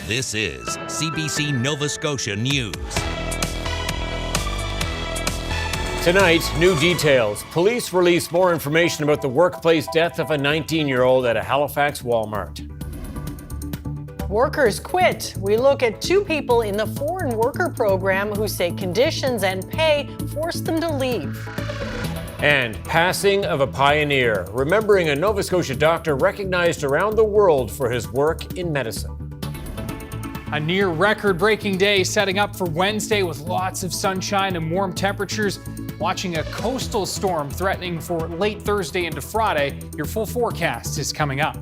This is CBC Nova Scotia News. Tonight, new details. Police release more information about the workplace death of a 19-year-old at a Halifax Walmart. Workers quit. We look at two people in the foreign worker program who say conditions and pay forced them to leave. And passing of a pioneer, remembering a Nova Scotia doctor recognized around the world for his work in medicine. A near record-breaking day setting up for Wednesday with lots of sunshine and warm temperatures. Watching a coastal storm threatening for late Thursday into Friday. Your full forecast is coming up.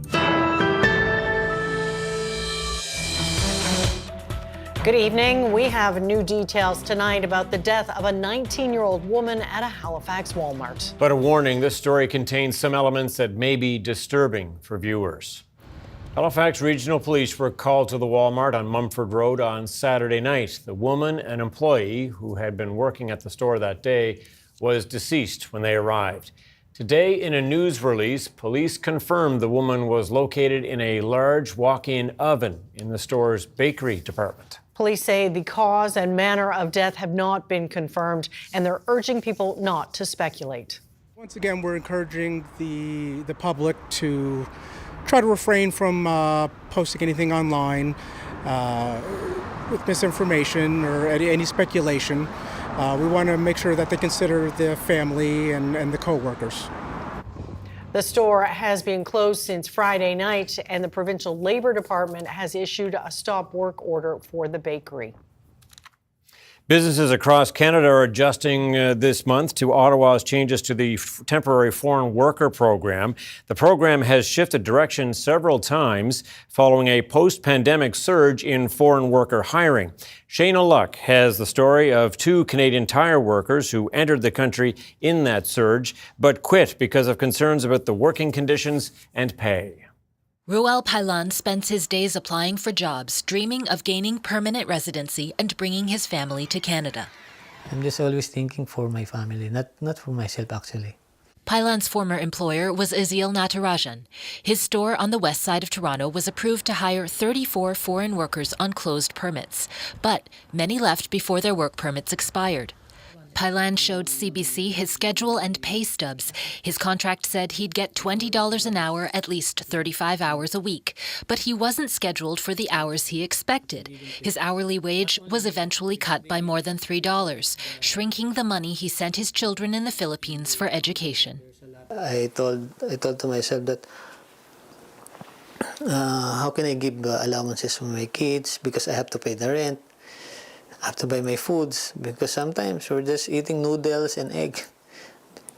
Good evening. We have new details tonight about the death of a 19-year-old woman at a Halifax Walmart. But a warning, this story contains some elements that may be disturbing for viewers. Halifax Regional Police were called to the Walmart on Mumford Road on Saturday night. The woman, an employee who had been working at the store that day, was deceased when they arrived. Today, in a news release, police confirmed the woman was located in a large walk-in oven in the store's bakery department. Police say the cause and manner of death have not been confirmed, and they're urging people not to speculate. Once again, we're encouraging the public to try to refrain from posting anything online with misinformation or any speculation. We want to make sure that they consider the family and the co-workers. The store has been closed since Friday night, and the Provincial Labour Department has issued a stop work order for the bakery. Businesses across Canada are adjusting this month to Ottawa's changes to the temporary foreign worker program. The program has shifted direction several times following a post-pandemic surge in foreign worker hiring. Shayna Luck has the story of two Canadian tire workers who entered the country in that surge but quit because of concerns about the working conditions and pay. Roel Pailan spends his days applying for jobs, dreaming of gaining permanent residency and bringing his family to Canada. I'm just always thinking for my family, not for myself actually. Pailan's former employer was Azil Natarajan. His store on the west side of Toronto was approved to hire 34 foreign workers on closed permits, but many left before their work permits expired. Pailan showed CBC his schedule and pay stubs. His contract said he'd get $20 an hour, at least 35 hours a week. But he wasn't scheduled for the hours he expected. His hourly wage was eventually cut by more than $3, shrinking the money he sent his children in the Philippines for education. I told to myself that how can I give allowances for my kids because I have to pay the rent. I have to buy my foods because sometimes we're just eating noodles and egg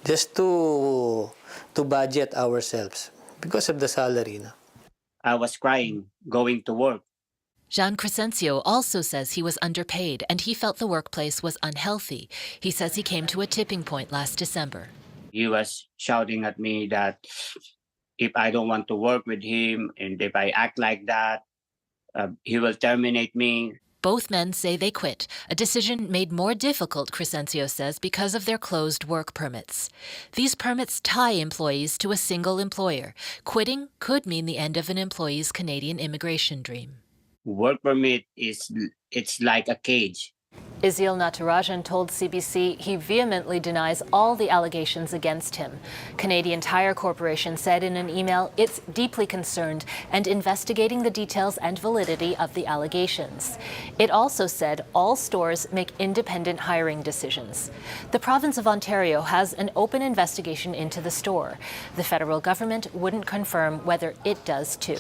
just to budget ourselves because of the salary. No? I was crying going to work. Jean Crescencio also says he was underpaid and he felt the workplace was unhealthy. He says he came to a tipping point last December. He was shouting at me that if I don't want to work with him and if I act like that, he will terminate me. Both men say they quit, a decision made more difficult, Crescencio says, because of their closed work permits. These permits tie employees to a single employer. Quitting could mean the end of an employee's Canadian immigration dream. Work permit it's like a cage. Azil Natarajan told CBC he vehemently denies all the allegations against him. Canadian Tire Corporation said in an email it's deeply concerned and investigating the details and validity of the allegations. It also said all stores make independent hiring decisions. The province of Ontario has an open investigation into the store. The federal government wouldn't confirm whether it does too.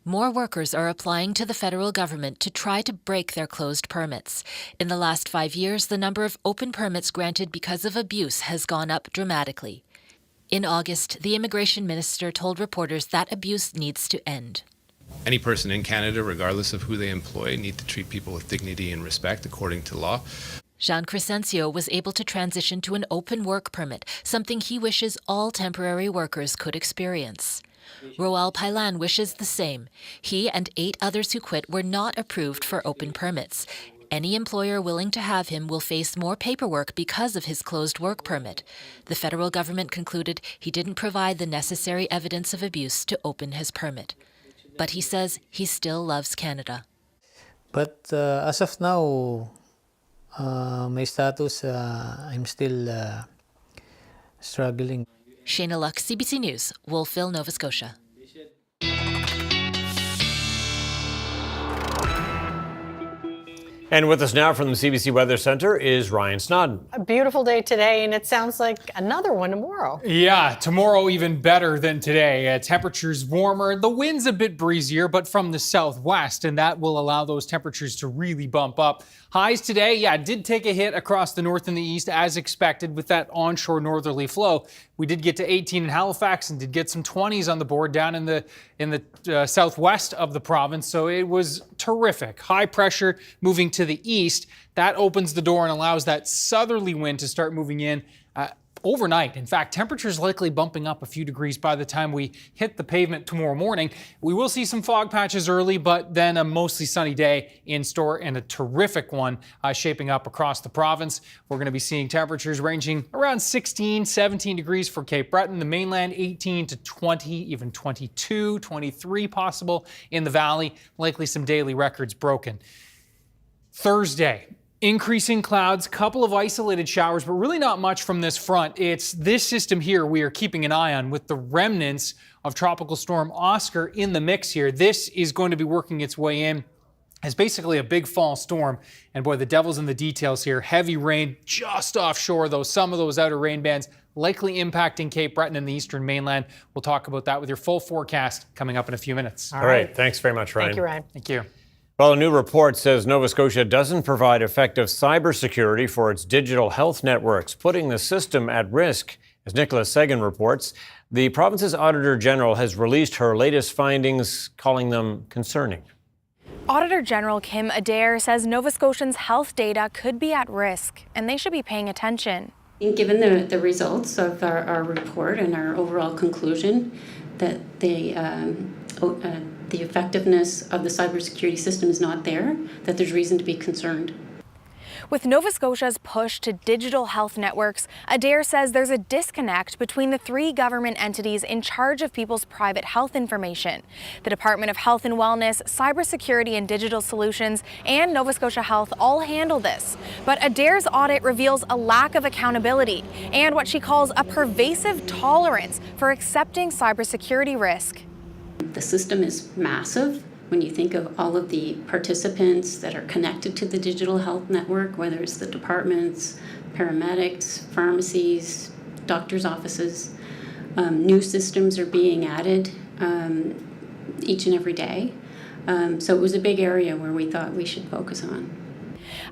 More workers are applying to the federal government to try to break their closed permits. In the last 5 years, the number of open permits granted because of abuse has gone up dramatically. In August, the immigration minister told reporters that abuse needs to end. Any person in Canada, regardless of who they employ, need to treat people with dignity and respect according to law. Jean Crescencio was able to transition to an open work permit, something he wishes all temporary workers could experience. Roel Pailan wishes the same. He and 8 others who quit were not approved for open permits. Any employer willing to have him will face more paperwork because of his closed work permit. The federal government concluded he didn't provide the necessary evidence of abuse to open his permit. But he says he still loves Canada. But as of now, my status, I'm still struggling. Shayna Luck, CBC News, Wolfville, Nova Scotia. And with us now from the CBC Weather Center is Ryan Snoddon. A beautiful day today, and it sounds like another one tomorrow. Yeah, tomorrow even better than today. Temperatures warmer, the wind's a bit breezier, but from the southwest, and that will allow those temperatures to really bump up. Highs today, did take a hit across the north and the east as expected with that onshore northerly flow. We did get to 18 in Halifax and did get some 20s on the board down in the southwest of the province. So it was terrific. High pressure moving to the east. That opens the door and allows that southerly wind to start moving in overnight. In fact, temperatures likely bumping up a few degrees by the time we hit the pavement tomorrow morning. We will see some fog patches early, but then a mostly sunny day in store and a terrific one shaping up across the province. We're going to be seeing temperatures ranging around 16, 17 degrees for Cape Breton, the mainland 18 to 20, even 22, 23 possible in the valley. Likely some daily records broken. Thursday. Increasing clouds, couple of isolated showers, but really not much from this front. It's this system here we are keeping an eye on with the remnants of Tropical Storm Oscar in the mix here. This is going to be working its way in as basically a big fall storm. And boy, the devil's in the details here. Heavy rain just offshore, though. Some of those outer rain bands likely impacting Cape Breton and the eastern mainland. We'll talk about that with your full forecast coming up in a few minutes. All right. Thanks very much, Ryan. Thank you, Ryan. Thank you. Well, a new report says Nova Scotia doesn't provide effective cybersecurity for its digital health networks, putting the system at risk. As Nicholas Sagan reports, the province's Auditor General has released her latest findings, calling them concerning. Auditor General Kim Adair says Nova Scotians' health data could be at risk, and they should be paying attention. Given the results of our report and our overall conclusion that the effectiveness of the cybersecurity system is not there, that there's reason to be concerned. With Nova Scotia's push to digital health networks, Adair says there's a disconnect between the three government entities in charge of people's private health information. The Department of Health and Wellness, Cybersecurity and Digital Solutions, and Nova Scotia Health all handle this. But Adair's audit reveals a lack of accountability and what she calls a pervasive tolerance for accepting cybersecurity risk. The system is massive. When you think of all of the participants that are connected to the digital health network, whether it's the departments, paramedics, pharmacies, doctors' offices, new systems are being added each and every day. So it was a big area where we thought we should focus on.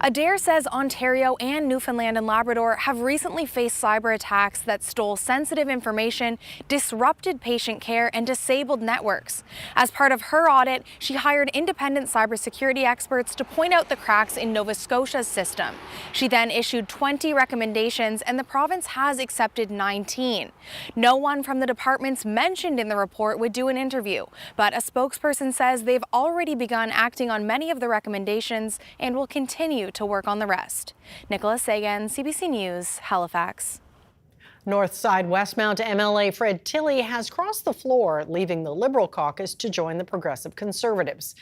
Adair says Ontario and Newfoundland and Labrador have recently faced cyber attacks that stole sensitive information, disrupted patient care, and disabled networks. As part of her audit, she hired independent cybersecurity experts to point out the cracks in Nova Scotia's system. She then issued 20 recommendations, and the province has accepted 19. No one from the departments mentioned in the report would do an interview, but a spokesperson says they've already begun acting on many of the recommendations and will continue to work on the rest. Nicholas Sagan, CBC News, Halifax. Northside Westmount MLA Fred Tilley has crossed the floor, leaving the Liberal caucus to join the Progressive Conservatives.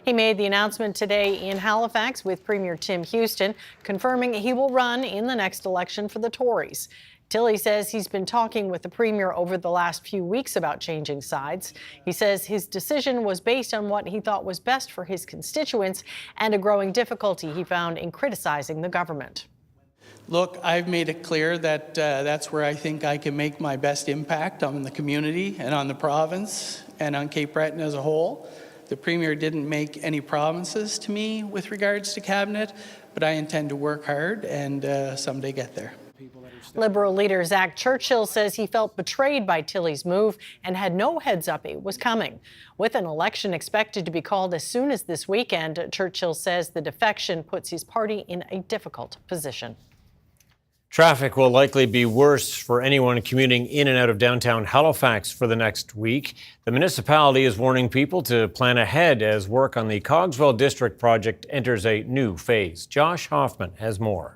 He made the announcement today in Halifax with Premier Tim Houston, confirming he will run in the next election for the Tories. Tilley says he's been talking with the Premier over the last few weeks about changing sides. He says his decision was based on what he thought was best for his constituents and a growing difficulty he found in criticizing the government. Look, I've made it clear that that's where I think I can make my best impact on the community and on the province and on Cape Breton as a whole. The Premier didn't make any promises to me with regards to Cabinet, but I intend to work hard and someday get there. Liberal leader Zach Churchill says he felt betrayed by Tilley's move and had no heads up it was coming. With an election expected to be called as soon as this weekend, Churchill says the defection puts his party in a difficult position. Traffic will likely be worse for anyone commuting in and out of downtown Halifax for the next week. The municipality is warning people to plan ahead as work on the Cogswell District project enters a new phase. Josh Hoffman has more.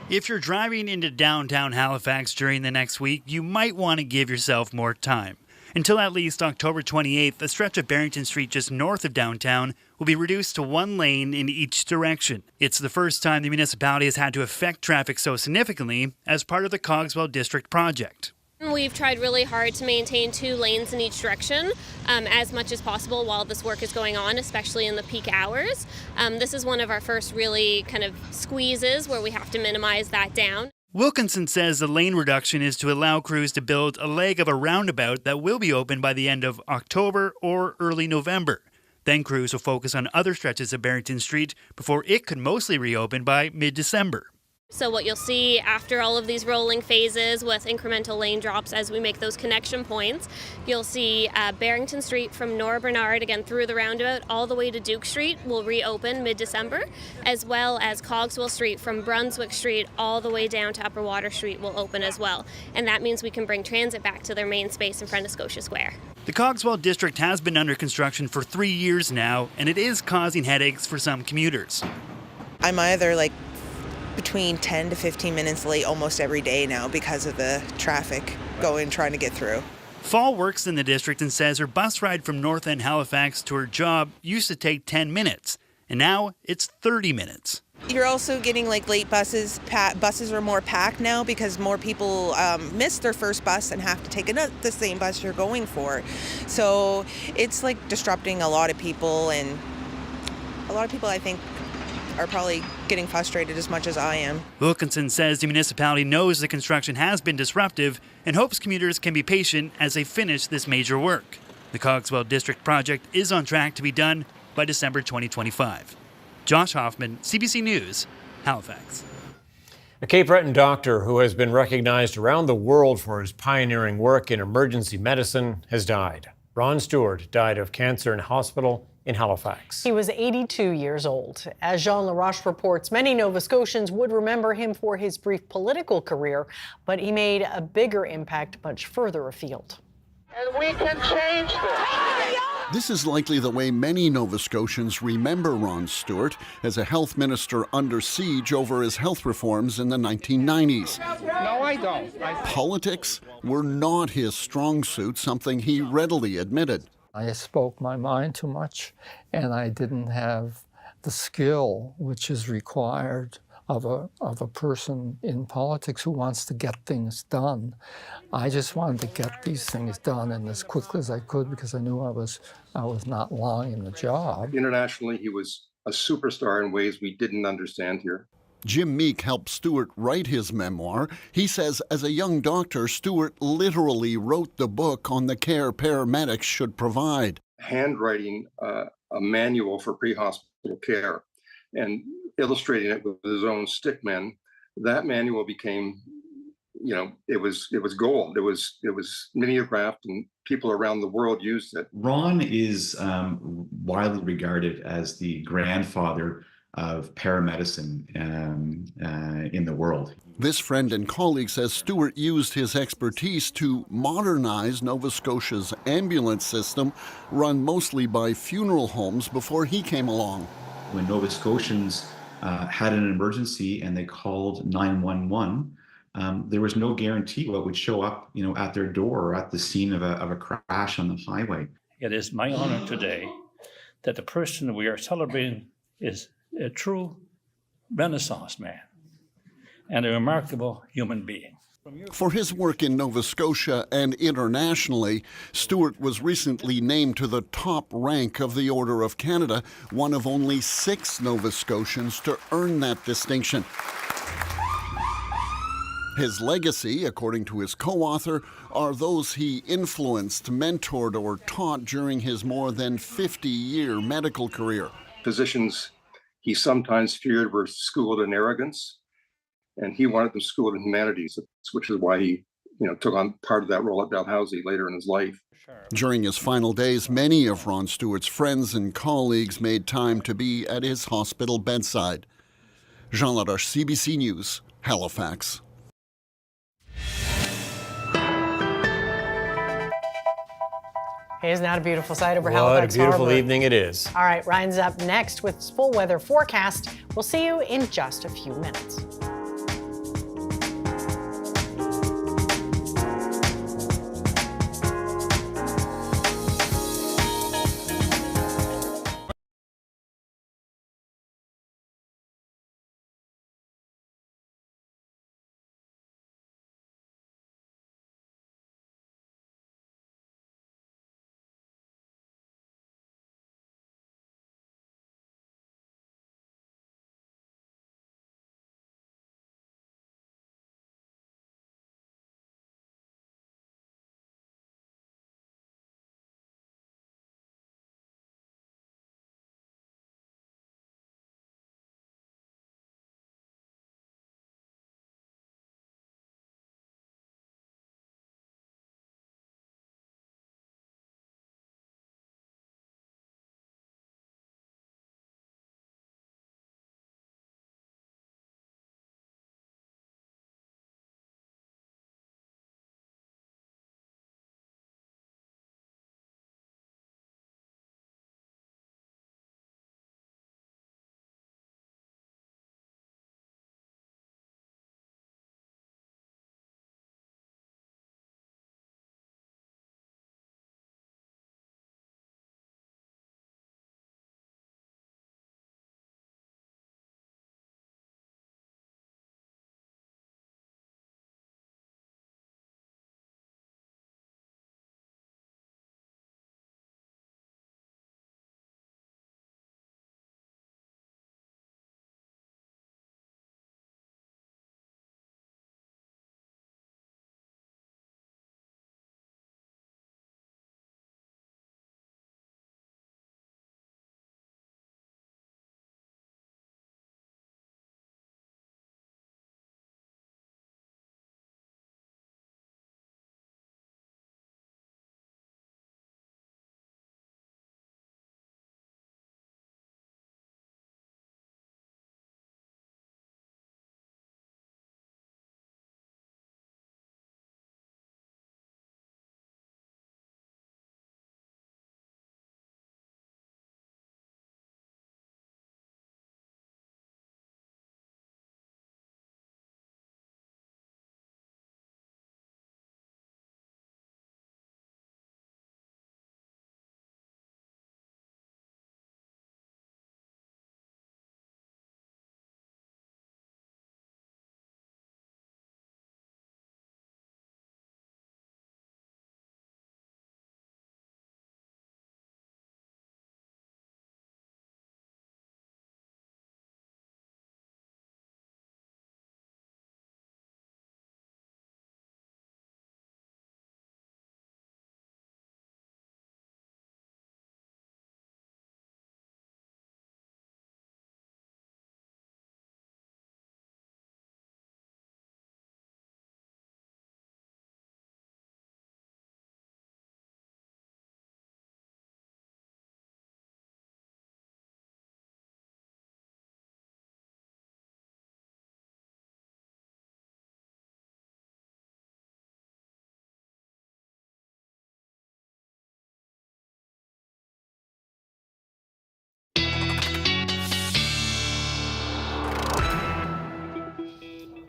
If you're driving into downtown Halifax during the next week, you might want to give yourself more time. Until at least October 28th, a stretch of Barrington Street just north of downtown will be reduced to one lane in each direction. It's the first time the municipality has had to affect traffic so significantly as part of the Cogswell District project. We've tried really hard to maintain 2 lanes in each direction as much as possible while this work is going on, especially in the peak hours. This is one of our first really kind of squeezes where we have to minimize that down. Wilkinson says the lane reduction is to allow crews to build a leg of a roundabout that will be open by the end of October or early November. Then crews will focus on other stretches of Barrington Street before it could mostly reopen by mid-December. So what you'll see after all of these rolling phases with incremental lane drops as we make those connection points, you'll see Barrington Street from Nora Bernard, again through the roundabout, all the way to Duke Street will reopen mid-December, as well as Cogswell Street from Brunswick Street all the way down to Upper Water Street will open as well. And that means we can bring transit back to their main space in front of Scotia Square. The Cogswell District has been under construction for 3 years now, and it is causing headaches for some commuters. I'm either between 10 to 15 minutes late almost every day now because of the traffic trying to get through. Fall works in the district and says her bus ride from North End Halifax to her job used to take 10 minutes, and now it's 30 minutes. You're also getting late buses. Buses are more packed now because more people miss their first bus and have to take the same bus you're going for. So it's disrupting a lot of people, and a lot of people I think are probably getting frustrated as much as I am. Wilkinson says the municipality knows the construction has been disruptive and hopes commuters can be patient as they finish this major work. The Cogswell District project is on track to be done by December 2025. Josh Hoffman, CBC News, Halifax. A Cape Breton doctor who has been recognized around the world for his pioneering work in emergency medicine has died. Ryan Stewart died of cancer in hospital in Halifax. He was 82 years old. As Jean Laroche reports, many Nova Scotians would remember him for his brief political career, but he made a bigger impact much further afield. And we can change this. This is likely the way many Nova Scotians remember Ron Stewart as a health minister under siege over his health reforms in the 1990s. No, I don't. Politics were not his strong suit, something he readily admitted. I spoke my mind too much, and I didn't have the skill which is required of a person in politics who wants to get things done. I just wanted to get these things done and as quickly as I could because I knew I was not long in the job. Internationally, he was a superstar in ways we didn't understand here. Jim Meek helped Stewart write his memoir. He says as a young doctor, Stewart literally wrote the book on the care paramedics should provide. Handwriting a manual for pre-hospital care and illustrating it with his own stickmen, that manual became, it was gold. It was mimeographed, and people around the world used it. Ron is widely regarded as the grandfather of paramedicine in the world. This friend and colleague says Stewart used his expertise to modernize Nova Scotia's ambulance system, run mostly by funeral homes, before he came along. When Nova Scotians had an emergency and they called 911, there was no guarantee what would show up, at their door or at the scene of a crash on the highway. It is my honor today that the person we are celebrating is a true Renaissance man and a remarkable human being. For his work in Nova Scotia and internationally, Stewart was recently named to the top rank of the Order of Canada, one of only 6 Nova Scotians to earn that distinction. His legacy, according to his co-author, are those he influenced, mentored, or taught during his more than 50-year medical career. Physicians he sometimes feared were schooled in arrogance, and he wanted them schooled in humanities, which is why he took on part of that role at Dalhousie later in his life. During his final days, many of Ron Stewart's friends and colleagues made time to be at his hospital bedside. Jean Laroche, CBC News, Halifax. Hey, isn't that a beautiful sight over What Halifax a beautiful Harbor? evening it is. All right, Ryan's up next with his full weather forecast. We'll see you in just a few minutes.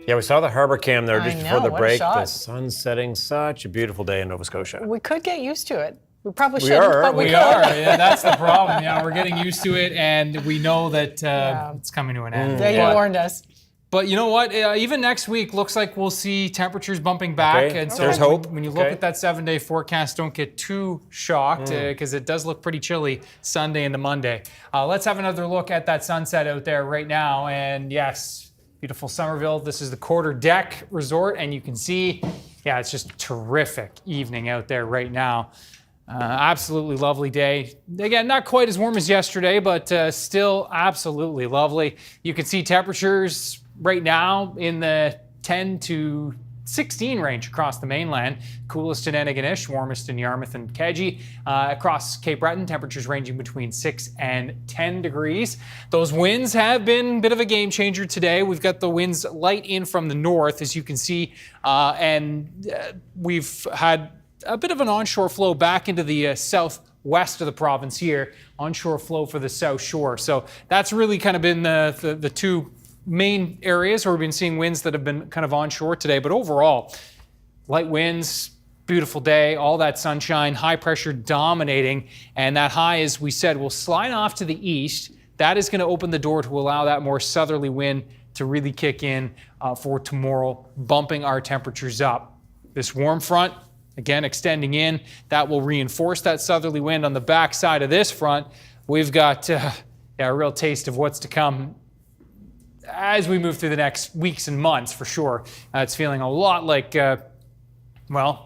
Yeah, we saw the harbor cam there I just know, before the what a break. shot. The sun setting, such a beautiful day in Nova Scotia. We could get used to it. We probably We shouldn't, are, but we We could. are. Yeah, that's the problem. Yeah, we're getting used to it, and we know that it's coming to an end. Yeah, you warned us. But you know what? Even next week looks like we'll see temperatures bumping back. Okay, And so there's hope. when you look Okay. at that 7-day forecast, don't get too shocked because it does look pretty chilly Sunday into Monday. Let's have another look at that sunset out there right now. And yes, beautiful Somerville. This is the Quarter Deck Resort, and you can see, yeah, it's just a terrific evening out there right now. Absolutely lovely day. Again, not quite as warm as yesterday, but still absolutely lovely. You can see temperatures right now in the 10 to 16 range across the mainland. Coolest in Antigonish, warmest in Yarmouth and Kedzie. Across Cape Breton, temperatures ranging between 6 and 10 degrees. Those winds have been a bit of a game changer today. We've got the winds light in from the north, as you can see, and we've had a bit of an onshore flow back into the southwest of the province here, onshore flow for the South Shore. So that's really kind of been the two main areas where we've been seeing winds that have been kind of onshore today. But overall, light winds, beautiful day, all that sunshine, high pressure dominating. And that high, as we said, will slide off to the east. That is going to open the door to allow that more southerly wind to really kick in for tomorrow, bumping our temperatures up. This warm front, again, extending in, that will reinforce that southerly wind. On the back side of this front, we've got a real taste of what's to come as we move through the next weeks and months, for sure. It's feeling a lot like,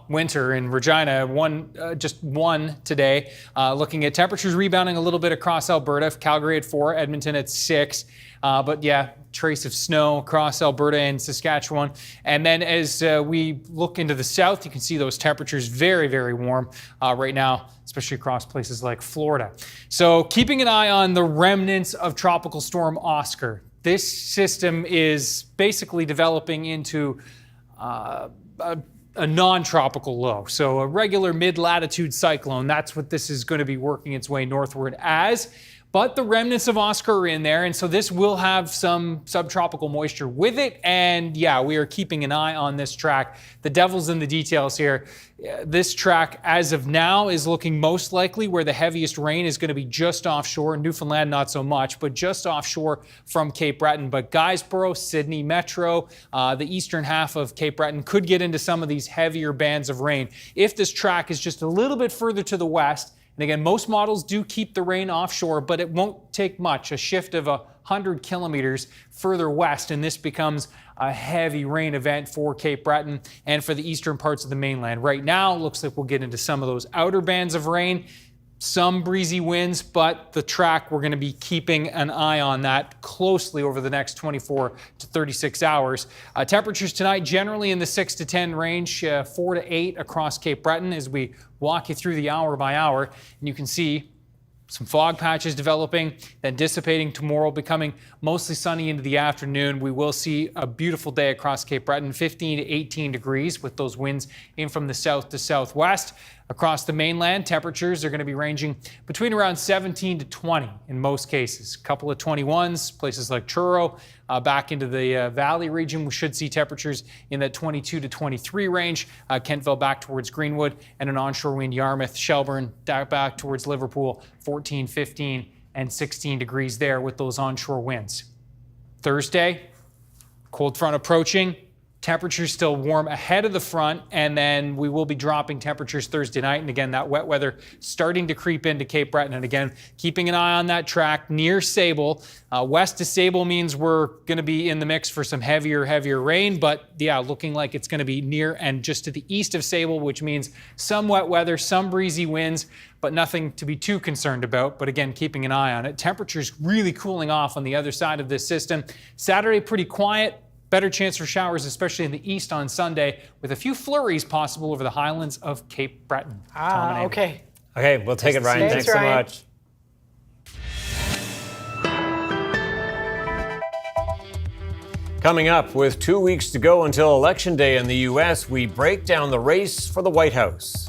winter in Regina. Just one today. Looking at temperatures rebounding a little bit across Alberta. Calgary at 4, Edmonton at 6. But yeah, trace of snow across Alberta and Saskatchewan. And then as we look into the south, you can see those temperatures very, very warm right now, especially across places like Florida. So keeping an eye on the remnants of Tropical Storm Oscar. This system is basically developing into a non-tropical low. So a regular mid-latitude cyclone. That's what this is going to be working its way northward as. But the remnants of Oscar are in there, and so this will have some subtropical moisture with it. And yeah, we are keeping an eye on this track. The devil's in the details here. This track, as of now, is looking most likely where the heaviest rain is going to be just offshore. Newfoundland, not so much, but just offshore from Cape Breton. But Guysborough, Sydney Metro, the eastern half of Cape Breton could get into some of these heavier bands of rain. If this track is just a little bit further to the west, and again, most models do keep the rain offshore, but it won't take much. A shift of 100 kilometers further west, and this becomes a heavy rain event for Cape Breton and for the eastern parts of the mainland. Right now, it looks like we'll get into some of those outer bands of rain. Some breezy winds, but the track, we're going to be keeping an eye on that closely over the next 24 to 36 hours. Temperatures tonight generally in the 6 to 10 range, 4 to 8 across Cape Breton as we walk you through the hour by hour. And you can see some fog patches developing, then dissipating tomorrow, becoming mostly sunny into the afternoon. We will see a beautiful day across Cape Breton, 15 to 18 degrees with those winds in from the south to southwest. Across the mainland, temperatures are going to be ranging between around 17 to 20 in most cases. A couple of 21s, places like Truro, back into the valley region. We should see temperatures in that 22 to 23 range. Kentville back towards Greenwood, and an onshore wind, Yarmouth, Shelburne, back towards Liverpool, 14, 15, and 16 degrees there with those onshore winds. Thursday, cold front approaching. Temperatures still warm ahead of the front, and then we will be dropping temperatures Thursday night. And again, that wet weather starting to creep into Cape Breton. And again, keeping an eye on that track near Sable. West to Sable means we're going to be in the mix for some heavier rain. But yeah, looking like it's going to be near and just to the east of Sable, which means some wet weather, some breezy winds, but nothing to be too concerned about. But again, keeping an eye on it. Temperatures really cooling off on the other side of this system. Saturday, pretty quiet. Better chance for showers, especially in the east on Sunday, with a few flurries possible over the highlands of Cape Breton. Okay. Okay, we'll take it, Ryan. Thanks so much. Coming up, with 2 weeks to go until Election Day in the U.S., we break down the race for the White House.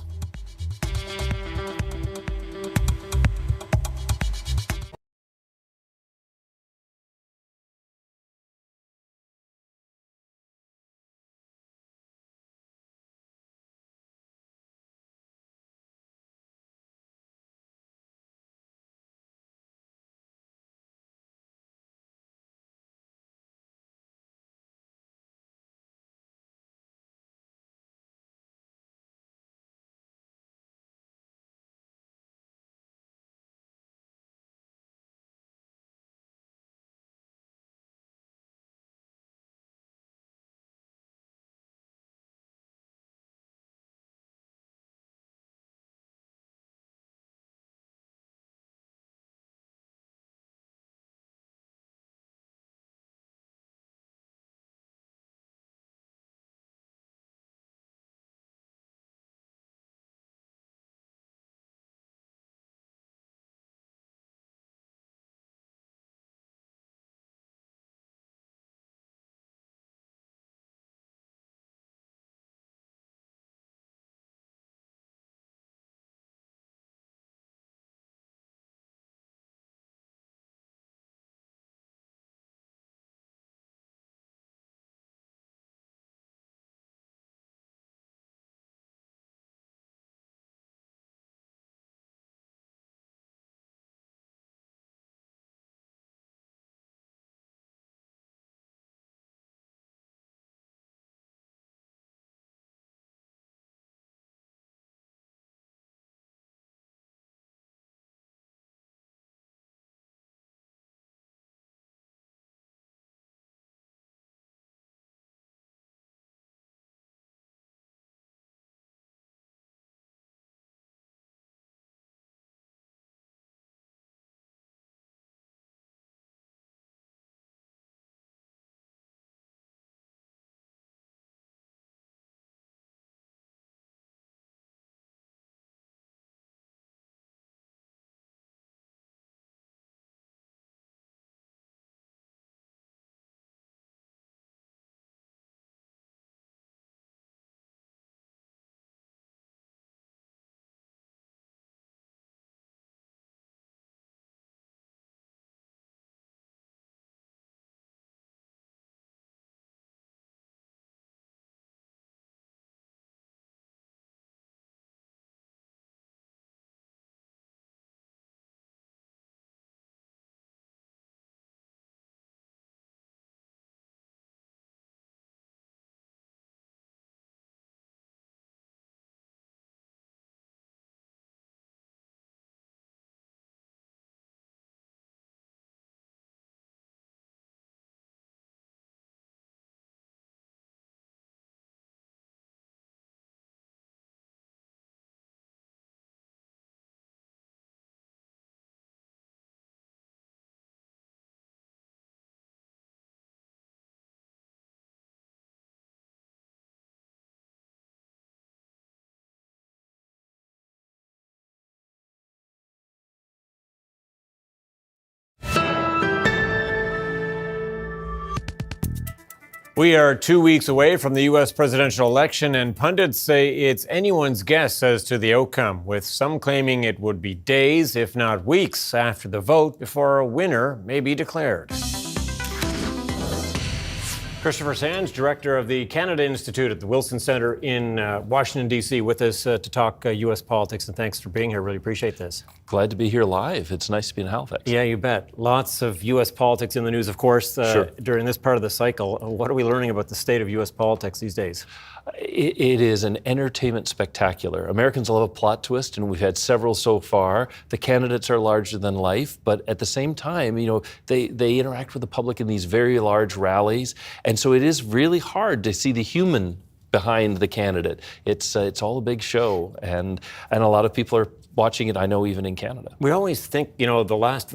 We are 2 weeks away from the U.S. presidential election, and pundits say it's anyone's guess as to the outcome, with some claiming it would be days, if not weeks, after the vote before a winner may be declared. Christopher Sands, director of the Canada Institute at the Wilson Centre in Washington, D.C., with us to talk U.S. politics, and thanks for being here. Really appreciate this. Glad to be here live. It's nice to be in Halifax. Yeah, you bet. Lots of U.S. politics in the news, of course, during this part of the cycle. What are we learning about the state of U.S. politics these days? It is an entertainment spectacular. Americans love a plot twist, and we've had several so far. The candidates are larger than life, but at the same time, they interact with the public in these very large rallies, and so it is really hard to see the human behind the candidate. It's all a big show, and a lot of people are watching it, I know, even in Canada. We always think, the last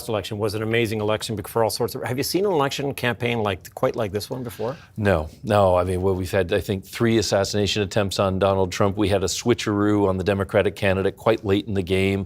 election was an amazing election for all sorts of. Have you seen an election campaign quite like this one before? No. I mean, we've had, I think, 3 assassination attempts on Donald Trump. We had a switcheroo on the Democratic candidate quite late in the game,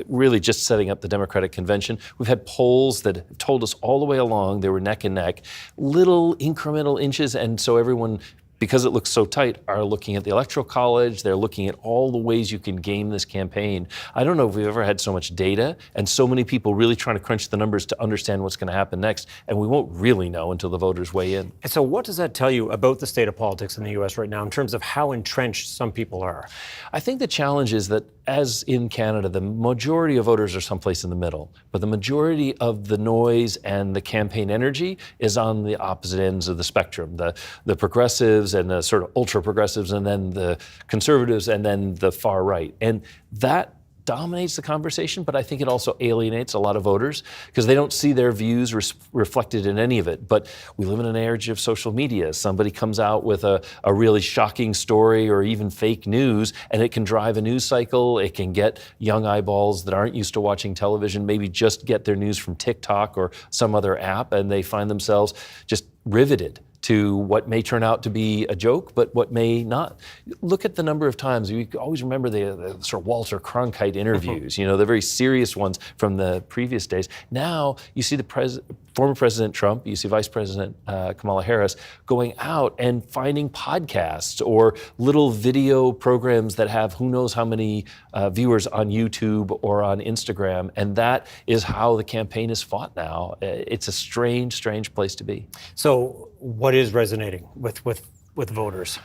really just setting up the Democratic convention. We've had polls that have told us all the way along they were neck and neck, little incremental inches, and so everyone, because it looks so tight, are looking at the Electoral College. They're looking at all the ways you can game this campaign. I don't know if we've ever had so much data and so many people really trying to crunch the numbers to understand what's going to happen next, and we won't really know until the voters weigh in. And so what does that tell you about the state of politics in the U.S. right now in terms of how entrenched some people are? I think the challenge is that, as in Canada, the majority of voters are someplace in the middle, but the majority of the noise and the campaign energy is on the opposite ends of the spectrum, the progressives and the sort of ultra progressives, and then the conservatives, and then the far right. And that dominates the conversation, but I think it also alienates a lot of voters because they don't see their views reflected in any of it. But we live in an age of social media. Somebody comes out with a really shocking story or even fake news, and it can drive a news cycle. It can get young eyeballs that aren't used to watching television, maybe just get their news from TikTok or some other app, and they find themselves just riveted to what may turn out to be a joke, but what may not. Look at the number of times, you always remember the sort of Walter Cronkite interviews, the very serious ones from the previous days. Now you see the former President Trump, you see Vice President Kamala Harris going out and finding podcasts or little video programs that have who knows how many viewers on YouTube or on Instagram, and that is how the campaign is fought now. It's a strange, strange place to be. So what is resonating with voters?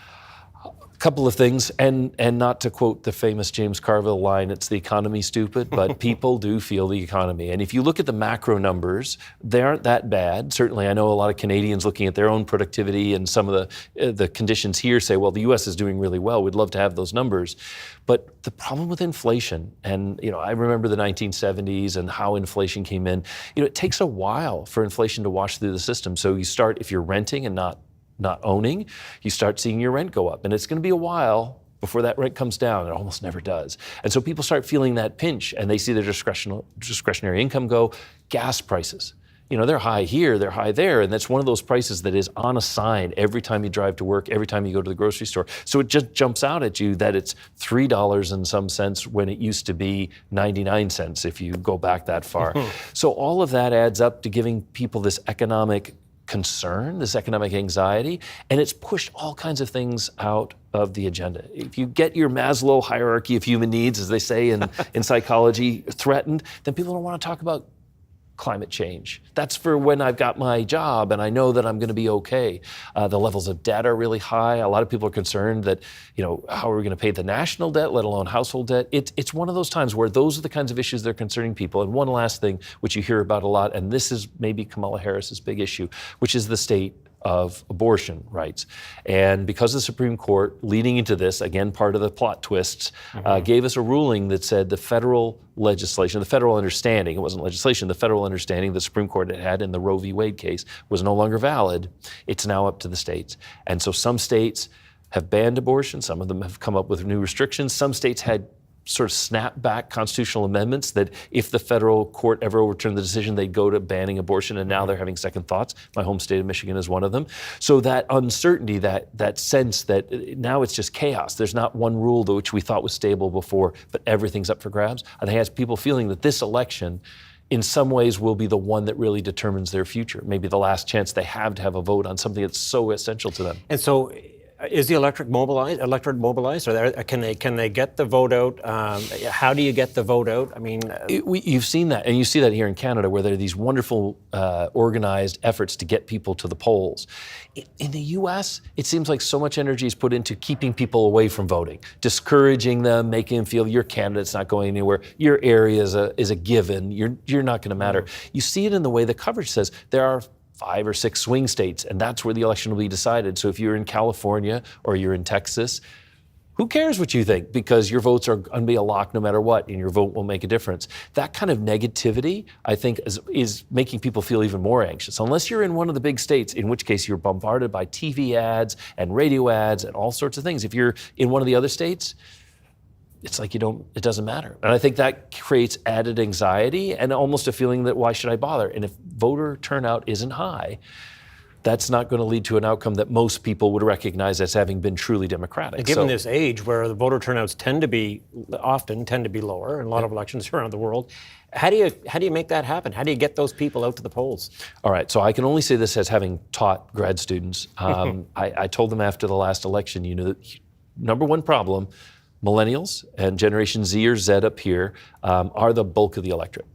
A couple of things, and not to quote the famous James Carville line, it's the economy, stupid, but people do feel the economy. And if you look at the macro numbers, they aren't that bad. Certainly, I know a lot of Canadians looking at their own productivity and some of the conditions here say, well, the U.S. is doing really well. We'd love to have those numbers. But the problem with inflation, and I remember the 1970s and how inflation came in, it takes a while for inflation to wash through the system. So you start, if you're renting and not owning, you start seeing your rent go up. And it's going to be a while before that rent comes down. It almost never does. And so people start feeling that pinch, and they see their discretionary income go. Gas prices, they're high here, they're high there, and that's one of those prices that is on a sign every time you drive to work, every time you go to the grocery store. So it just jumps out at you that it's $3 and some cents when it used to be 99 cents if you go back that far. So all of that adds up to giving people this economic concern, this economic anxiety, and it's pushed all kinds of things out of the agenda. If you get your Maslow hierarchy of human needs, as they say in psychology, threatened, then people don't want to talk about climate change. That's for when I've got my job and I know that I'm going to be okay. The levels of debt are really high. A lot of people are concerned that, how are we going to pay the national debt, let alone household debt? It's one of those times where those are the kinds of issues that are concerning people. And one last thing, which you hear about a lot, and this is maybe Kamala Harris's big issue, which is the state of abortion rights. And because the Supreme Court, leading into this, again, part of the plot twists, gave us a ruling that said the federal legislation, the federal understanding, it wasn't legislation, the federal understanding the Supreme Court had in the Roe v. Wade case was no longer valid. It's now up to the states. And so some states have banned abortion. Some of them have come up with new restrictions. Some states had sort of snap back constitutional amendments that if the federal court ever overturned the decision, they'd go to banning abortion, and now they're having second thoughts. My home state of Michigan is one of them. So that uncertainty, that sense that now it's just chaos. There's not one rule which we thought was stable before, but everything's up for grabs. I think it has people feeling that this election in some ways will be the one that really determines their future. Maybe the last chance they have to have a vote on something that's so essential to them. And so, is the electorate mobilized? Or can they get the vote out? How do you get the vote out? I mean, you've seen that, and you see that here in Canada, where there are these wonderful organized efforts to get people to the polls. In the U.S., it seems like so much energy is put into keeping people away from voting, discouraging them, making them feel your candidate's not going anywhere, your area is a given, you're not going to matter. You see it in the way the coverage says there are 5 or 6 swing states, and that's where the election will be decided. So if you're in California or you're in Texas, who cares what you think? Because your votes are going to be a lock no matter what, and your vote will make a difference. That kind of negativity, I think, is making people feel even more anxious. Unless you're in one of the big states, in which case you're bombarded by TV ads and radio ads and all sorts of things. If you're in one of the other states, it's like it doesn't matter. And I think that creates added anxiety and almost a feeling that why should I bother? And if voter turnout isn't high, that's not going to lead to an outcome that most people would recognize as having been truly democratic. given this age where the voter turnouts tend to be lower in a lot of elections around the world, how do you make that happen? How do you get those people out to the polls? All right, so I can only say this as having taught grad students. I told them after the last election, the number one problem, millennials and Generation Z or Z up here are the bulk of the electorate.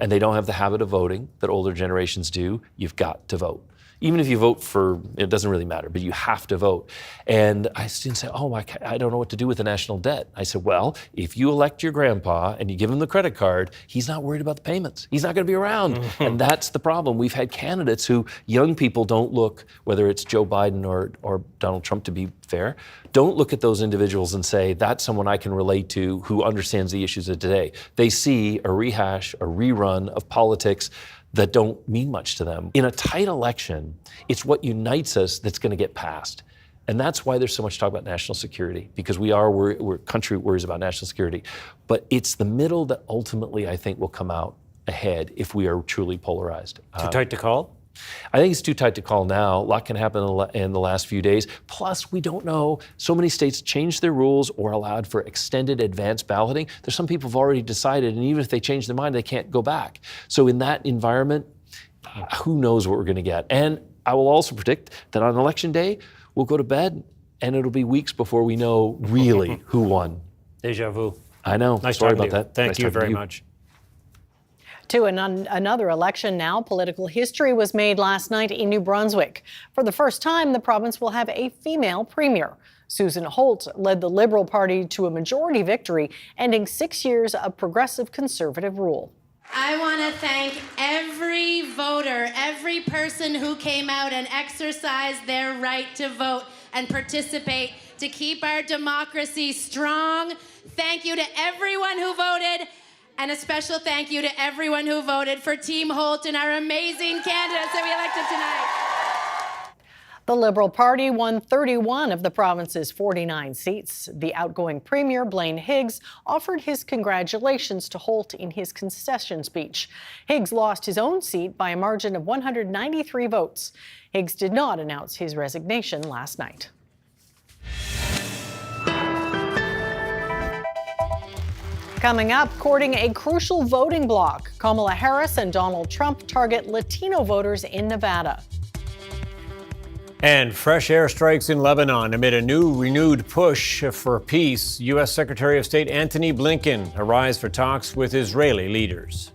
And they don't have the habit of voting that older generations do. You've got to vote. Even if you vote for, it doesn't really matter, but you have to vote. And I students say, I don't know what to do with the national debt. I said, well, if you elect your grandpa and you give him the credit card, he's not worried about the payments. He's not going to be around. And that's the problem. We've had candidates who young people don't look, whether it's Joe Biden or Donald Trump, to be fair, don't look at those individuals and say, that's someone I can relate to who understands the issues of today. They see a rehash, a rerun of politics that don't mean much to them. In a tight election, it's what unites us that's going to get passed. And that's why there's so much talk about national security, because we're a country that worries about national security. But it's the middle that ultimately, I think, will come out ahead if we are truly polarized. Too tight to call? I think it's too tight to call now. A lot can happen in the last few days. Plus, we don't know. So many states changed their rules or allowed for extended advanced balloting. There's some people who've already decided, and even if they change their mind, they can't go back. So in that environment, who knows what we're going to get? And I will also predict that on election day, we'll go to bed, and it'll be weeks before we know really who won. Deja vu. I know. Nice Sorry talking about to you. that. Thank Nice you talking very to much. To another election now, political history was made last night in New Brunswick. For the first time, the province will have a female premier. Susan Holt led the Liberal Party to a majority victory, ending 6 years of progressive Conservative rule. I want to thank every voter, every person who came out and exercised their right to vote and participate to keep our democracy strong. Thank you to everyone who voted. And a special thank you to everyone who voted for Team Holt and our amazing candidates that we elected tonight. The Liberal Party won 31 of the province's 49 seats. The outgoing Premier, Blaine Higgs, offered his congratulations to Holt in his concession speech. Higgs lost his own seat by a margin of 193 votes. Higgs did not announce his resignation last night. Coming up, courting a crucial voting bloc. Kamala Harris and Donald Trump target Latino voters in Nevada. And fresh airstrikes in Lebanon amid a renewed push for peace. U.S. Secretary of State Antony Blinken arrives for talks with Israeli leaders.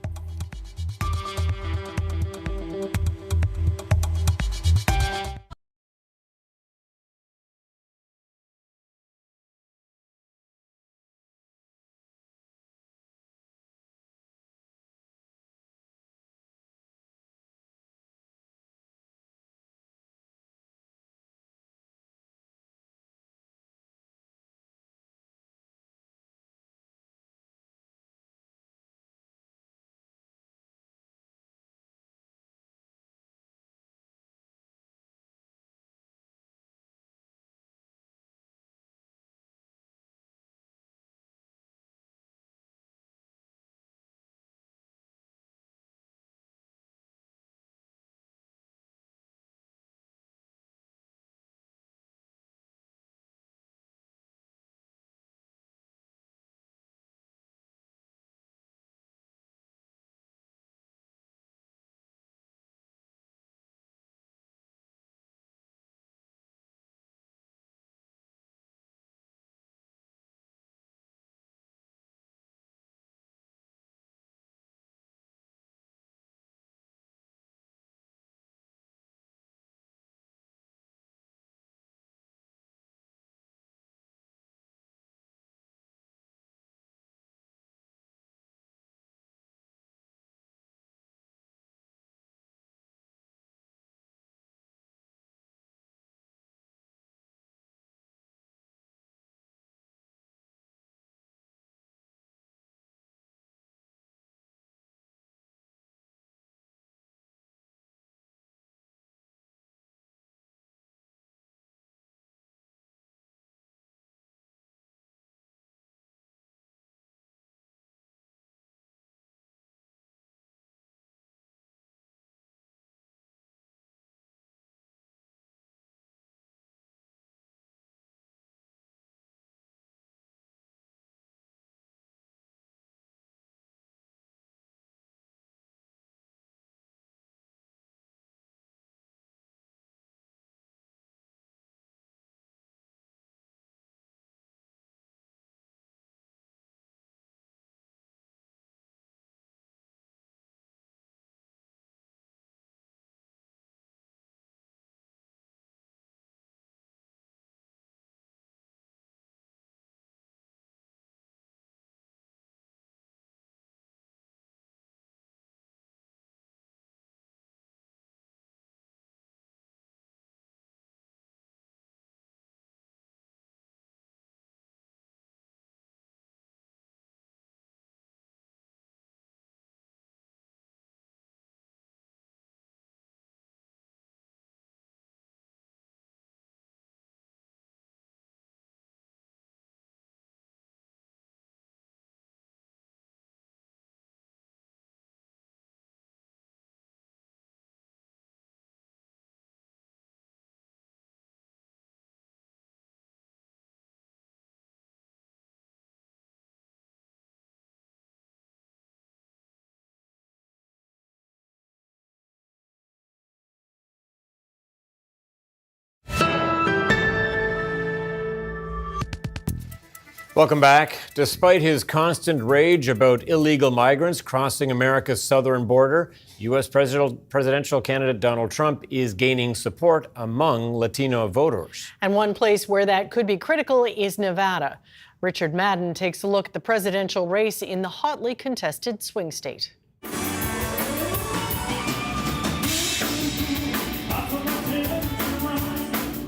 Welcome back. Despite his constant rage about illegal migrants crossing America's southern border, U.S. presidential candidate Donald Trump is gaining support among Latino voters. And one place where that could be critical is Nevada. Richard Madden takes a look at the presidential race in the hotly contested swing state.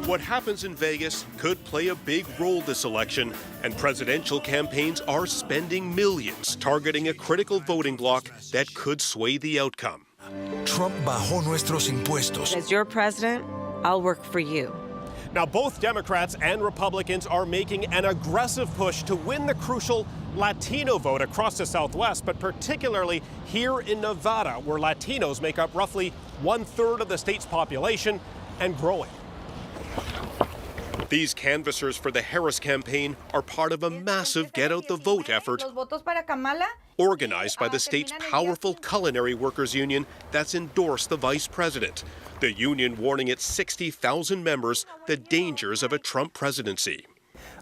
What happens in Vegas could play a big role this election, and presidential campaigns are spending millions targeting a critical voting bloc that could sway the outcome. Trump bajó nuestros impuestos. As your president, I'll work for you. Now, both Democrats and Republicans are making an aggressive push to win the crucial Latino vote across the Southwest, but particularly here in Nevada, where Latinos make up roughly 1/3 of the state's population and growing. These canvassers for the Harris campaign are part of a massive Get Out the Vote effort organized by the state's powerful culinary workers union that's endorsed the vice president. The union warning its 60,000 members the dangers of a Trump presidency.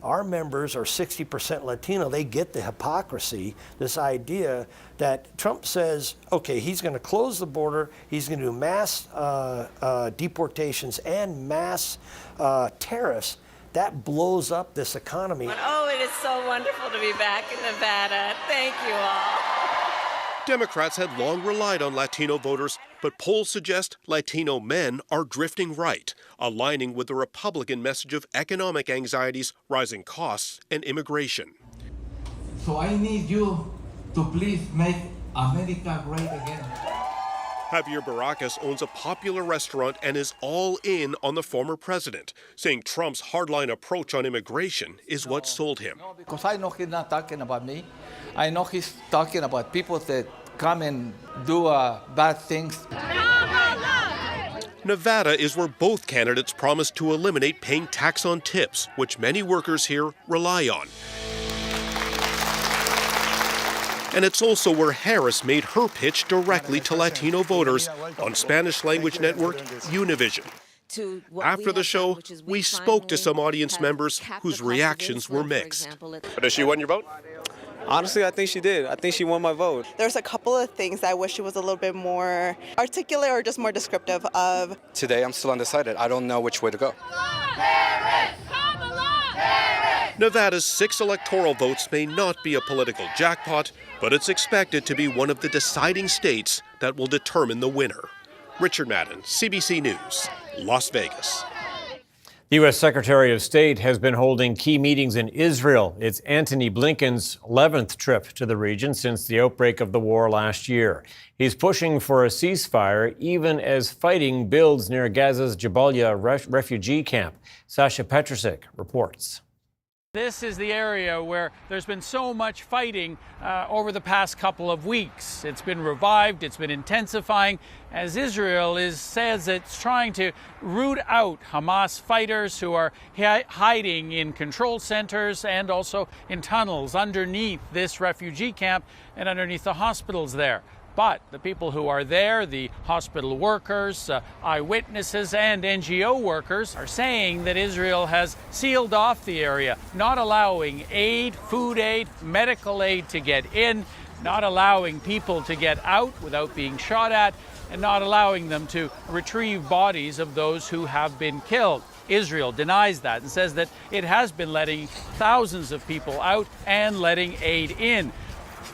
Our members are 60% Latino. They get the hypocrisy, this idea that Trump says, okay, he's going to close the border, he's going to do mass deportations and mass tariffs. That blows up this economy. Oh, it is so wonderful to be back in Nevada. Thank you all. Democrats had long relied on Latino voters, but polls suggest Latino men are drifting right, aligning with the Republican message of economic anxieties, rising costs, and immigration. So I need you to please make America great again. Javier Barracas owns a popular restaurant and is all in on the former president, saying Trump's hardline approach on immigration is what sold him. Because I know he's not talking about me. I know he's talking about people that come and do bad things. Nevada is where both candidates promised to eliminate paying tax on tips, which many workers here rely on. And it's also where Harris made her pitch directly to Latino voters on Spanish-language network Univision. After the show, we spoke to some audience members whose reactions were mixed. But does she win your vote? Honestly, I think she did. I think she won my vote. There's a couple of things I wish she was a little bit more articulate or just more descriptive of. Today, I'm still undecided. I don't know which way to go. Nevada's 6 electoral votes may not be a political jackpot, but it's expected to be one of the deciding states that will determine the winner. Richard Madden, CBC News, Las Vegas. The U.S. Secretary of State has been holding key meetings in Israel. It's Antony Blinken's 11th trip to the region since the outbreak of the war last year. He's pushing for a ceasefire even as fighting builds near Gaza's Jabalia refugee camp. Sasha Petrusik reports. This is the area where there's been so much fighting over the past couple of weeks. It's been revived, it's been intensifying as Israel says it's trying to root out Hamas fighters who are hiding in control centers and also in tunnels underneath this refugee camp and underneath the hospitals there. But the people who are there, the hospital workers, eyewitnesses, and NGO workers are saying that Israel has sealed off the area, not allowing aid, food aid, medical aid to get in, not allowing people to get out without being shot at, and not allowing them to retrieve bodies of those who have been killed. Israel denies that and says that it has been letting thousands of people out and letting aid in.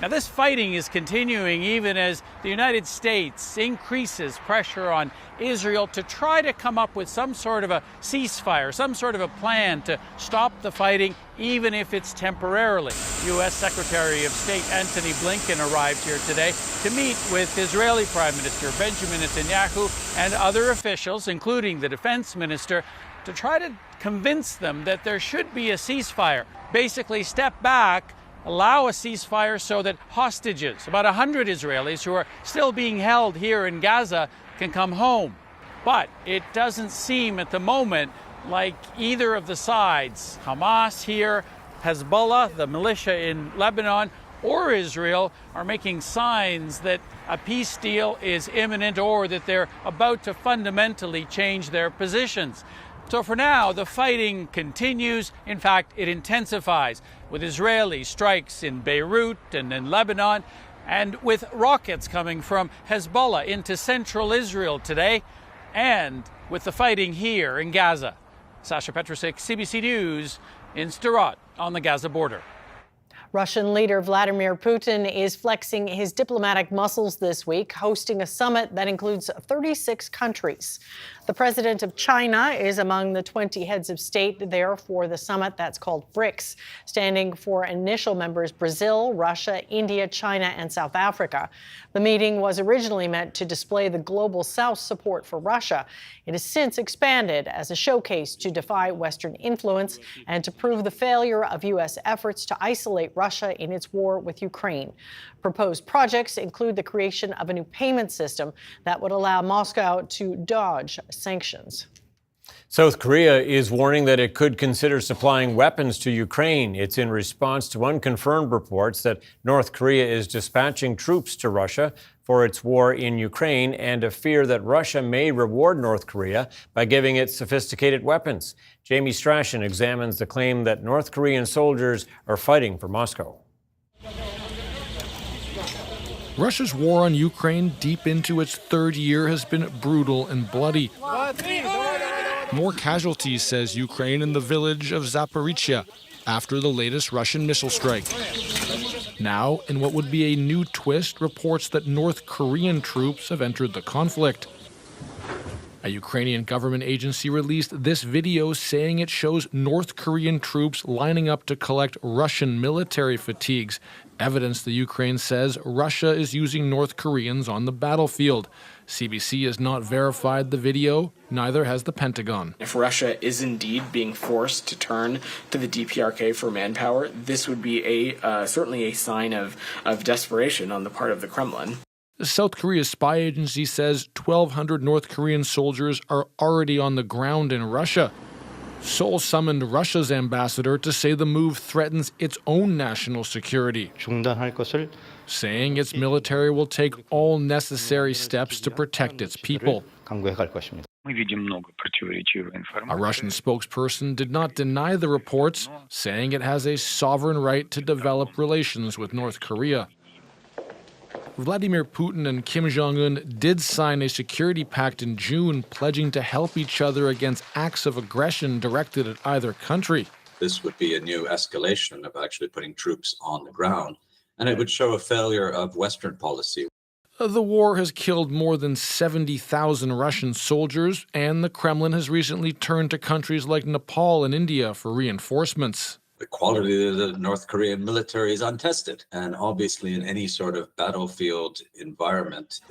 Now, this fighting is continuing even as the United States increases pressure on Israel to try to come up with some sort of a ceasefire, some sort of a plan to stop the fighting, even if it's temporarily. U.S. Secretary of State Antony Blinken arrived here today to meet with Israeli Prime Minister Benjamin Netanyahu and other officials, including the defense minister, to try to convince them that there should be a ceasefire. Basically, step back, allow a ceasefire so that hostages, about 100 Israelis who are still being held here in Gaza, can come home. But it doesn't seem at the moment like either of the sides, Hamas here, Hezbollah, the militia in Lebanon, or Israel, are making signs that a peace deal is imminent or that they're about to fundamentally change their positions. So for now, the fighting continues. In fact, it intensifies with Israeli strikes in Beirut and in Lebanon, and with rockets coming from Hezbollah into central Israel today, and with the fighting here in Gaza. Sasha Petrusik, CBC News in Stewart on the Gaza border. Russian leader Vladimir Putin is flexing his diplomatic muscles this week, hosting a summit that includes 36 countries. The president of China is among the 20 heads of state there for the summit that's called BRICS, standing for initial members Brazil, Russia, India, China, and South Africa. The meeting was originally meant to display the Global South's support for Russia. It has since expanded as a showcase to defy Western influence and to prove the failure of U.S. efforts to isolate Russia in its war with Ukraine. Proposed projects include the creation of a new payment system that would allow Moscow to dodge sanctions. South Korea is warning that it could consider supplying weapons to Ukraine. It's in response to unconfirmed reports that North Korea is dispatching troops to Russia for its war in Ukraine, and a fear that Russia may reward North Korea by giving it sophisticated weapons. Jamie Strachan examines the claim that North Korean soldiers are fighting for Moscow. Russia's war on Ukraine, deep into its third year, has been brutal and bloody. More casualties, says Ukraine, in the village of Zaporizhia after the latest Russian missile strike. Now, in what would be a new twist, reports that North Korean troops have entered the conflict. A Ukrainian government agency released this video saying it shows North Korean troops lining up to collect Russian military fatigues, evidence the Ukraine says Russia is using North Koreans on the battlefield. CBC has not verified the video, neither has the Pentagon. If Russia is indeed being forced to turn to the DPRK for manpower, this would be certainly a sign of desperation on the part of the Kremlin. South Korea's spy agency says 1,200 North Korean soldiers are already on the ground in Russia. Seoul summoned Russia's ambassador to say the move threatens its own national security, saying its military will take all necessary steps to protect its people. A Russian spokesperson did not deny the reports, saying it has a sovereign right to develop relations with North Korea. Vladimir Putin and Kim Jong-un did sign a security pact in June, pledging to help each other against acts of aggression directed at either country. This would be a new escalation of actually putting troops on the ground, and it would show a failure of Western policy. The war has killed more than 70,000 Russian soldiers, and the Kremlin has recently turned to countries like Nepal and India for reinforcements. The quality of the North Korean military is untested, and obviously in any sort of battlefield environment.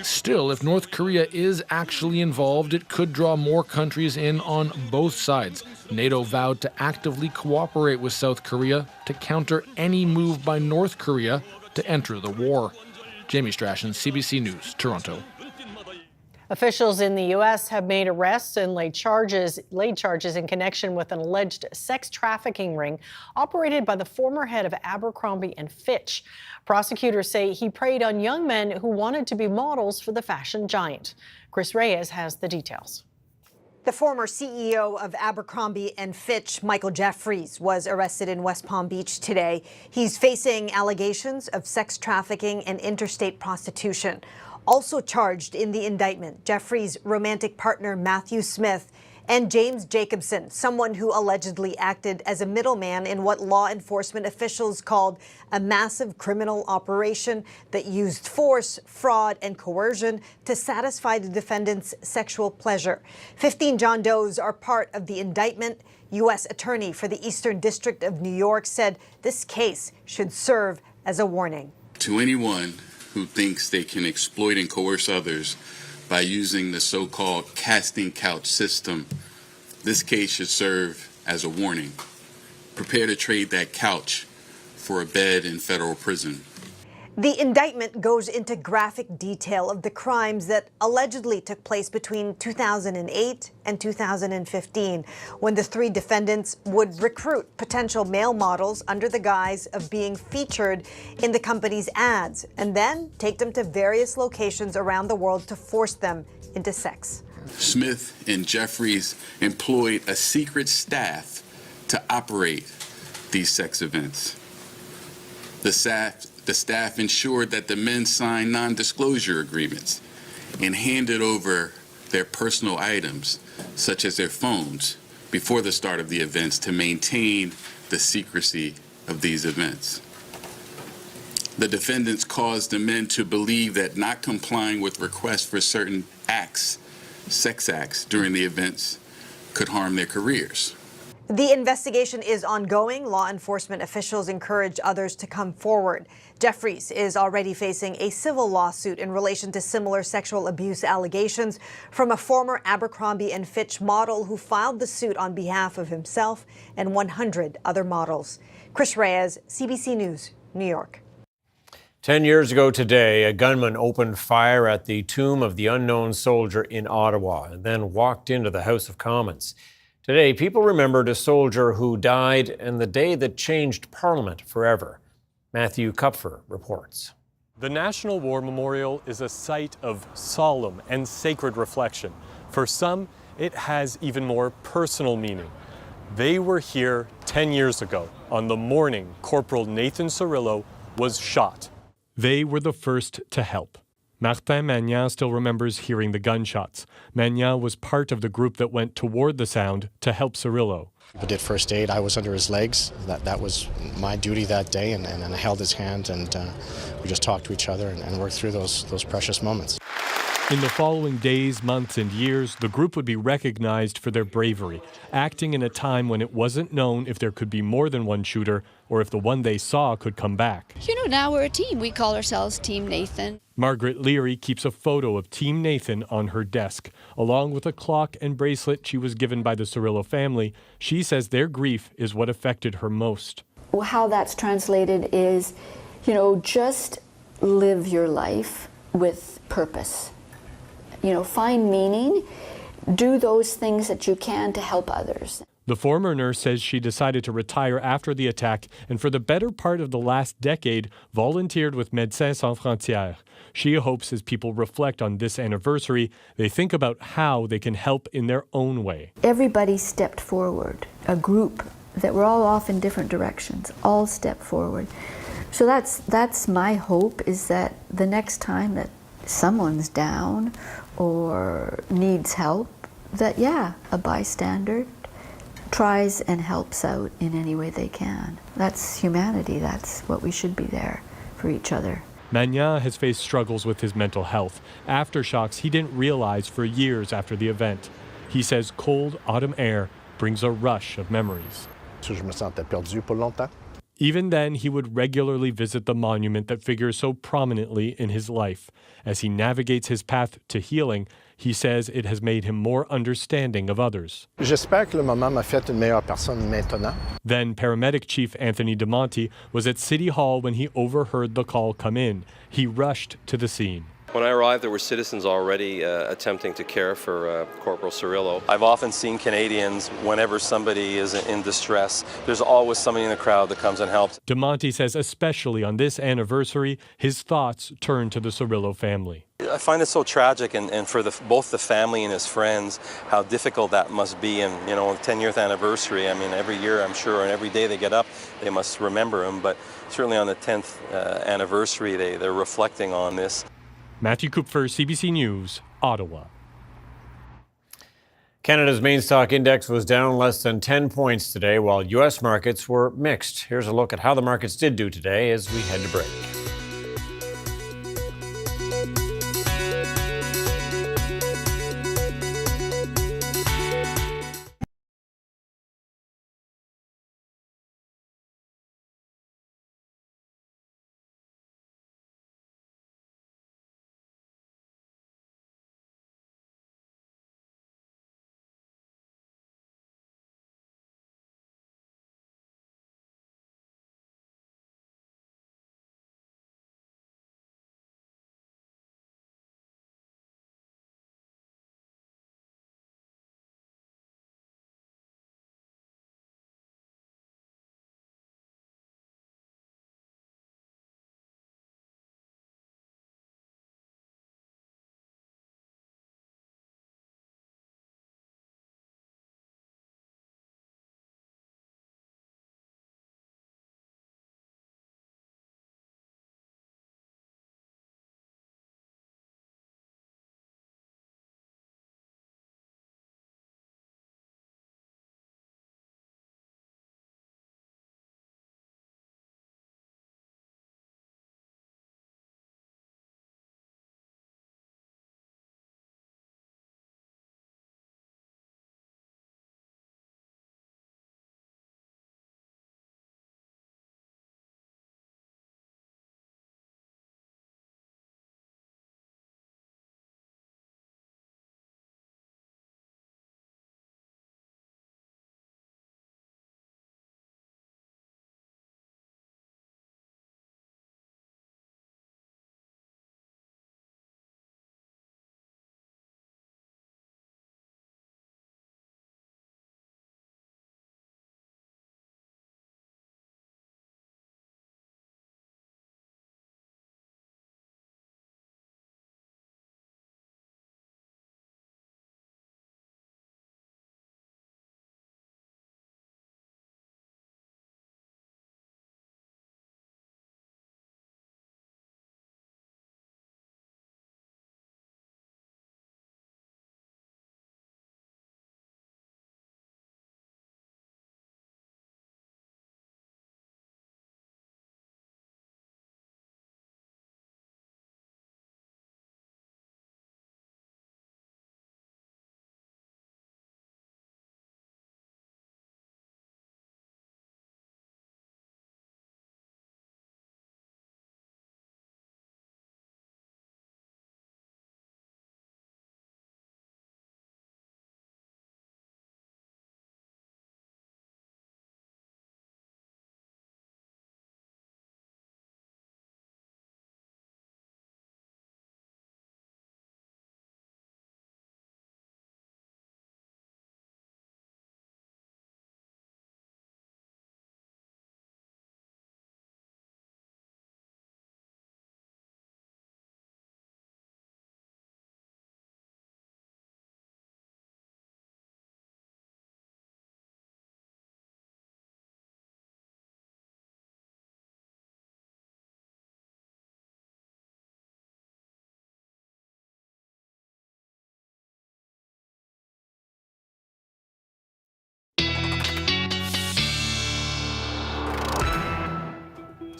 Still, if North Korea is actually involved, it could draw more countries in on both sides. NATO vowed to actively cooperate with South Korea to counter any move by North Korea to enter the war. Jamie Strachan, CBC News, Toronto. Officials in the U.S. have made arrests and laid charges in connection with an alleged sex trafficking ring operated by the former head of Abercrombie & Fitch. Prosecutors say he preyed on young men who wanted to be models for the fashion giant. Chris Reyes has the details. The former CEO of Abercrombie & Fitch, Michael Jeffries, was arrested in West Palm Beach today. He's facing allegations of sex trafficking and interstate prostitution. Also charged in the indictment, Jeffries' romantic partner Matthew Smith and James Jacobson, someone who allegedly acted as a middleman in what law enforcement officials called a massive criminal operation that used force, fraud, and coercion to satisfy the defendant's sexual pleasure. 15 John Does are part of the indictment. U.S. Attorney for the Eastern District of New York said this case should serve as a warning. To anyone who thinks they can exploit and coerce others by using the so-called casting couch system, this case should serve as a warning. Prepare to trade that couch for a bed in federal prison. The indictment goes into graphic detail of the crimes that allegedly took place between 2008 and 2015, when the three defendants would recruit potential male models under the guise of being featured in the company's ads, and then take them to various locations around the world to force them into sex. Smith and Jeffries employed a secret staff to operate these sex events. The staff ensured that the men signed non-disclosure agreements and handed over their personal items, such as their phones, before the start of the events to maintain the secrecy of these events. The defendants caused the men to believe that not complying with requests for certain acts, sex acts, during the events could harm their careers. The investigation is ongoing. Law enforcement officials encourage others to come forward. Jeffries is already facing a civil lawsuit in relation to similar sexual abuse allegations from a former Abercrombie & Fitch model who filed the suit on behalf of himself and 100 other models. Chris Reyes, CBC News, New York. 10 years ago today, a gunman opened fire at the tomb of the unknown soldier in Ottawa and then walked into the House of Commons. Today, people remembered a soldier who died and the day that changed Parliament forever. Matthew Kupfer reports. The National War Memorial is a site of solemn and sacred reflection. For some, it has even more personal meaning. They were here 10 years ago on the morning Corporal Nathan Cirillo was shot. They were the first to help. Martin Magnan still remembers hearing the gunshots. Magnan was part of the group that went toward the sound to help Cirillo. We did first aid. I was under his legs. That was my duty that day, and I held his hand, and we just talked to each other and worked through those precious moments. In the following days, months, and years, the group would be recognized for their bravery, acting in a time when it wasn't known if there could be more than one shooter or if the one they saw could come back. You know, now we're a team. We call ourselves Team Nathan. Margaret Leary keeps a photo of Team Nathan on her desk, along with a clock and bracelet she was given by the Cirillo family. She says their grief is what affected her most. How that's translated is, you know, just live your life with purpose. You know, find meaning, do those things that you can to help others. The former nurse says she decided to retire after the attack and for the better part of the last decade volunteered with Médecins Sans Frontières. She hopes as people reflect on this anniversary, they think about how they can help in their own way. Everybody stepped forward, a group that were all off in different directions, all stepped forward. So that's my hope, is that the next time that someone's down or needs help, that a bystander tries and helps out in any way they can. That's humanity. That's what we should be there for each other. Magnan has faced struggles with his mental health, aftershocks he didn't realize for years after the event. He says cold autumn air brings a rush of memories. Je me sentais perdu pour longtemps. Even then, he would regularly visit the monument that figures so prominently in his life. As he navigates his path to healing, he says it has made him more understanding of others. J'espère que le moment m'a fait une meilleure personne maintenant. Then paramedic chief Anthony DeMonte was at City Hall when he overheard the call come in. He rushed to the scene. When I arrived, there were citizens already attempting to care for Corporal Cirillo. I've often seen Canadians, whenever somebody is in distress, there's always somebody in the crowd that comes and helps. DeMonte says especially on this anniversary, his thoughts turn to the Cirillo family. I find it so tragic, and for both the family and his friends, how difficult that must be. And, you know, 10th anniversary, I mean, every year, I'm sure, and every day they get up, they must remember him. But certainly on the 10th anniversary, they're reflecting on this. Matthew Kupfer, CBC News, Ottawa. Canada's main stock index was down less than 10 points today, while U.S. markets were mixed. Here's a look at how the markets did do today as we head to break.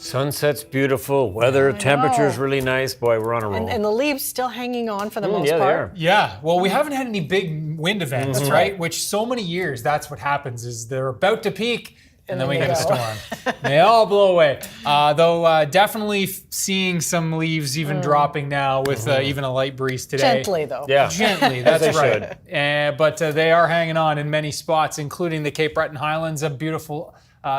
Sunset's beautiful. Weather, temperature's really nice. Boy, we're on a roll. And the leaves still hanging on for the most yeah, part. They are. Yeah, well, we haven't had any big wind events, right? Which so many years, that's what happens, is they're about to peak, and then we get a storm. They all blow away. Though definitely seeing some leaves even dropping now with even a light breeze today. Gently, though. Yeah. Gently, that's right. But they are hanging on in many spots, including the Cape Breton Highlands, a beautiful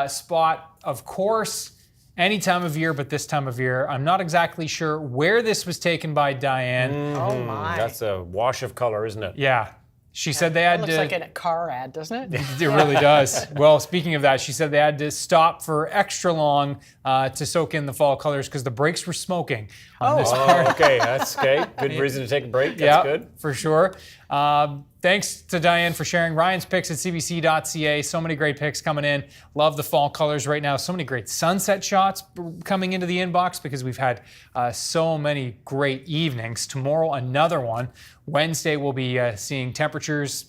spot, of course. Any time of year, but this time of year. I'm not exactly sure where this was taken by Diane. Oh my. That's a wash of color, isn't it? Yeah. She said they had It looks like a car ad, doesn't it? It really does. Well, speaking of that, she said they had to stop for extra long to soak in the fall colors because the brakes were smoking on this part. Okay, that's okay. Good reason to take a break. That's good. For sure. Thanks to Diane for sharing Ryan's picks at cbc.ca. So many great picks coming in. Love the fall colors right now. So many great sunset shots coming into the inbox because we've had so many great evenings. Tomorrow, another one. Wednesday, we'll be seeing temperatures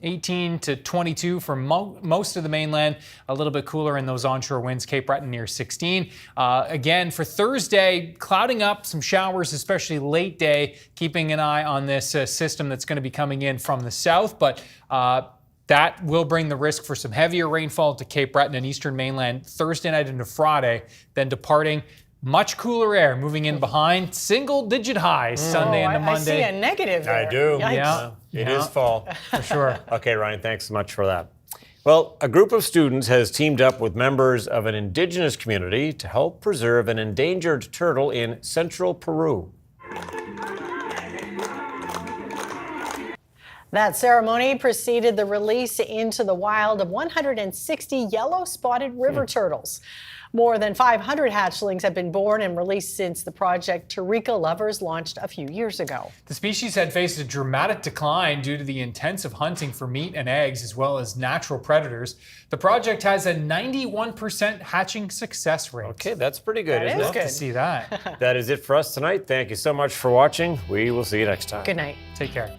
18 to 22 for most of the mainland, a little bit cooler in those onshore winds, Cape Breton near 16. Again, for Thursday, clouding up, some showers, especially late day, keeping an eye on this system that's going to be coming in from the south, but that will bring the risk for some heavier rainfall to Cape Breton and eastern mainland Thursday night into Friday, then departing. Much cooler air moving in behind, single-digit highs Sunday into Monday. I see a negative there. I do. Yikes. Yeah, it is fall. For sure. Okay, Ryan, thanks so much for that. Well, a group of students has teamed up with members of an indigenous community to help preserve an endangered turtle in central Peru. That ceremony preceded the release into the wild of 160 yellow-spotted river turtles. More than 500 hatchlings have been born and released since the project Eureka Lovers launched a few years ago. The species had faced a dramatic decline due to the intensive hunting for meat and eggs, as well as natural predators. The project has a 91% hatching success rate. Okay, that's pretty good, isn't it? Love to see that. That is it for us tonight. Thank you so much for watching. We will see you next time. Good night. Take care.